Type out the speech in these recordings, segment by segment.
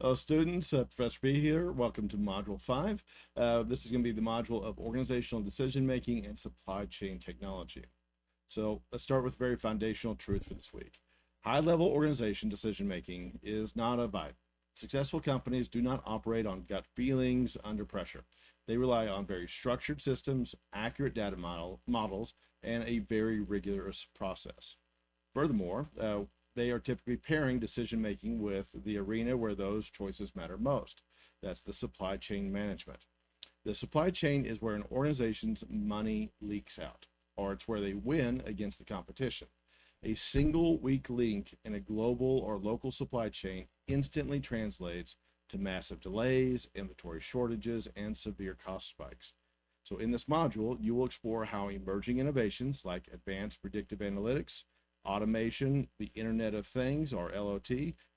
Hello, students. Professor B here. Welcome to Module 5. This is going to be the module of organizational decision making and supply chain technology. So let's start with a very foundational truth for this week. High level organization decision making is not a vibe. Successful companies do not operate on gut feelings under pressure. They rely on very structured systems, accurate data models, and a very rigorous process. Furthermore, they are typically pairing decision making with the arena where those choices matter most. That's the supply chain management. The supply chain is where an organization's money leaks out, or it's where they win against the competition. A single weak link in a global or local supply chain instantly translates to massive delays, inventory shortages, and severe cost spikes. So, in this module, you will explore how emerging innovations like advanced predictive analytics, automation, the Internet of Things, or LOT,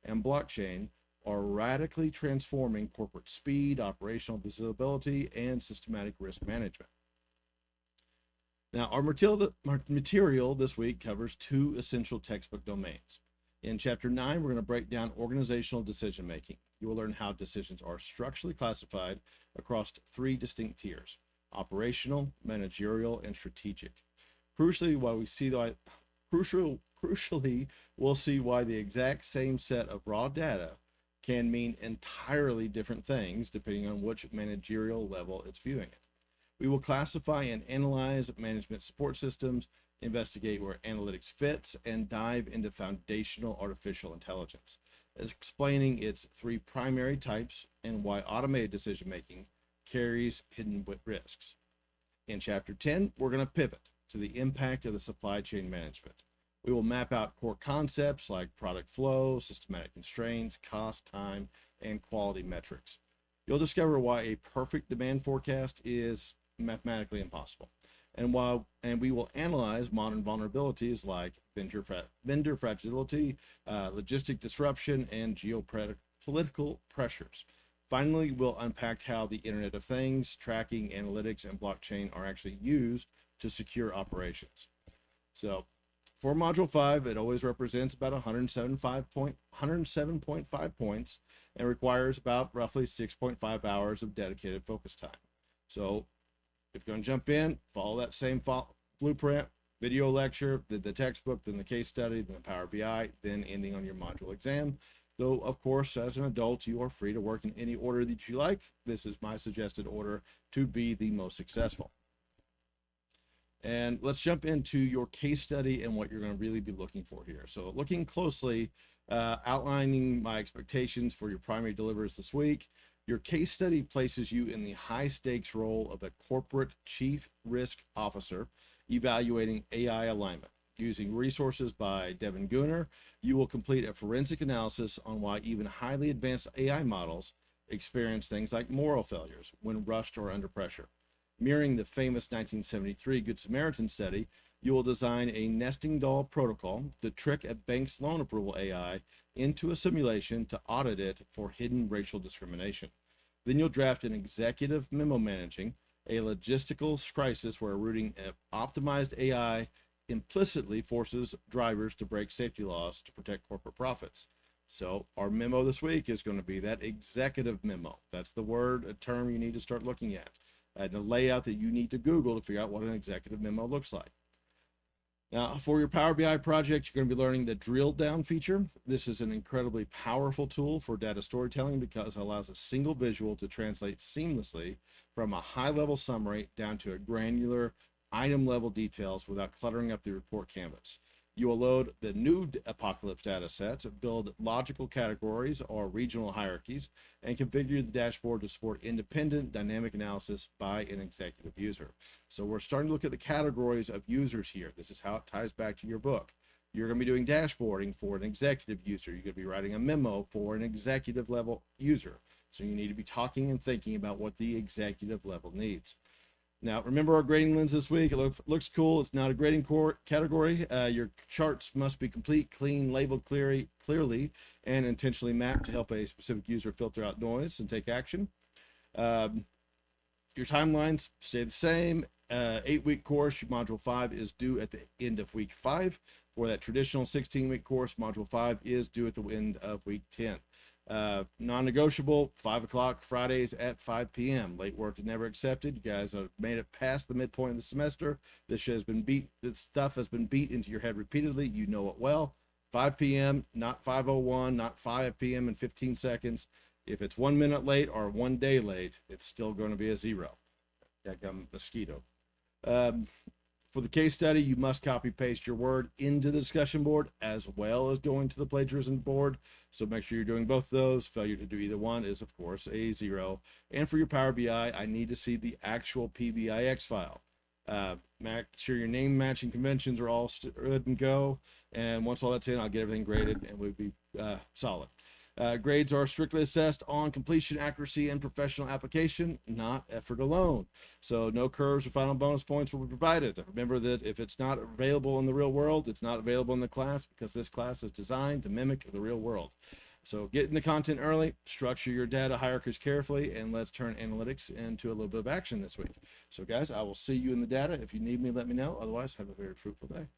and blockchain are radically transforming corporate speed, operational visibility, and systematic risk management. Now, our material this week covers two essential textbook domains. In Chapter 9, we're going to break down organizational decision making. You will learn how decisions are structurally classified across three distinct tiers: operational, managerial, and strategic. Crucially, while we see the crucially, we'll see why the exact same set of raw data can mean entirely different things depending on which managerial level it's viewing it. We will classify and analyze management support systems, investigate where analytics fits, and dive into foundational artificial intelligence, explaining its three primary types and why automated decision making carries hidden risks. In Chapter 10, we're going to pivot to the impact of the supply chain management. We will map out core concepts like product flow, systematic constraints, cost, time, and quality metrics. You'll discover why a perfect demand forecast is mathematically impossible, and we will analyze modern vulnerabilities like vendor fragility, logistic disruption, and geopolitical pressures. Finally, we'll unpack how the Internet of Things, tracking, analytics, and blockchain are actually used to secure operations. So, for Module 5, it always represents about 107.5 points and requires about roughly 6.5 hours of dedicated focus time. So, if you're going to jump in, follow that same blueprint: video lecture, the textbook, then the case study, then the Power BI, then ending on your module exam. Though, of course, as an adult, you are free to work in any order that you like. This is my suggested order to be the most successful. And let's jump into your case study and what you're going to really be looking for here. So, looking closely, outlining my expectations for your primary deliverables this week. Your case study places you in the high stakes role of a corporate chief risk officer evaluating AI alignment. Using resources by Devin Gunner, you will complete a forensic analysis on why even highly advanced AI models experience things like moral failures when rushed or under pressure. Mirroring the famous 1973 Good Samaritan study, you will design a nesting doll protocol to trick a bank's loan approval AI into a simulation to audit it for hidden racial discrimination. Then you'll draft an executive memo managing a logistical crisis where routing an optimized AI implicitly forces drivers to break safety laws to protect corporate profits. So our memo this week is going to be that executive memo. That's the word, a term you need to start looking at, and the layout that you need to Google to figure out what an executive memo looks like. Now, for your Power BI project, you're going to be learning the drill down feature. This is an incredibly powerful tool for data storytelling because it allows a single visual to translate seamlessly from a high level summary down to a granular item level details without cluttering up the report canvas. You will load the new Apocalypse data set, build logical categories or regional hierarchies, and configure the dashboard to support independent dynamic analysis by an executive user. So we're starting to look at the categories of users here. This is how it ties back to your book. You're going to be doing dashboarding for an executive user. You're going to be writing a memo for an executive level user. So you need to be talking and thinking about what the executive level needs. Now, remember our grading lens this week. It looks cool. It's not a grading category. Your charts must be complete, clean, labeled clearly, and intentionally mapped to help a specific user filter out noise and take action. Your timelines stay the same. 8-week course, Module 5 is due at the end of week 5. For that traditional 16-week course, Module 5 is due at the end of week 10. Non-negotiable, 5 o'clock Fridays at 5 p.m. Late work is never accepted. You guys have made it past the midpoint of the semester. This stuff has been beat into your head repeatedly. You know it well. 5 p.m., not 5:01, not 5 p.m. in 15 seconds. If it's 1 minute late or 1 day late, it's still going to be a 0. Like a mosquito. For the case study, you must copy paste your word into the discussion board as well as going to the plagiarism board. So make sure you're doing both of those. Failure to do either one is, of course, a 0. And for your Power BI, I need to see the actual PBIX file. Make sure your name matching conventions are all good and go. And once all that's in, I'll get everything graded and we'll be solid. Grades are strictly assessed on completion, accuracy, and professional application, not effort alone. So no curves or final bonus points will be provided. Remember that if it's not available in the real world, it's not available in the class, because this class is designed to mimic the real world. So get in the content early, structure your data hierarchies carefully, and let's turn analytics into a little bit of action this week. So guys, I will see you in the data. If you need me, let me know. Otherwise, have a very fruitful day.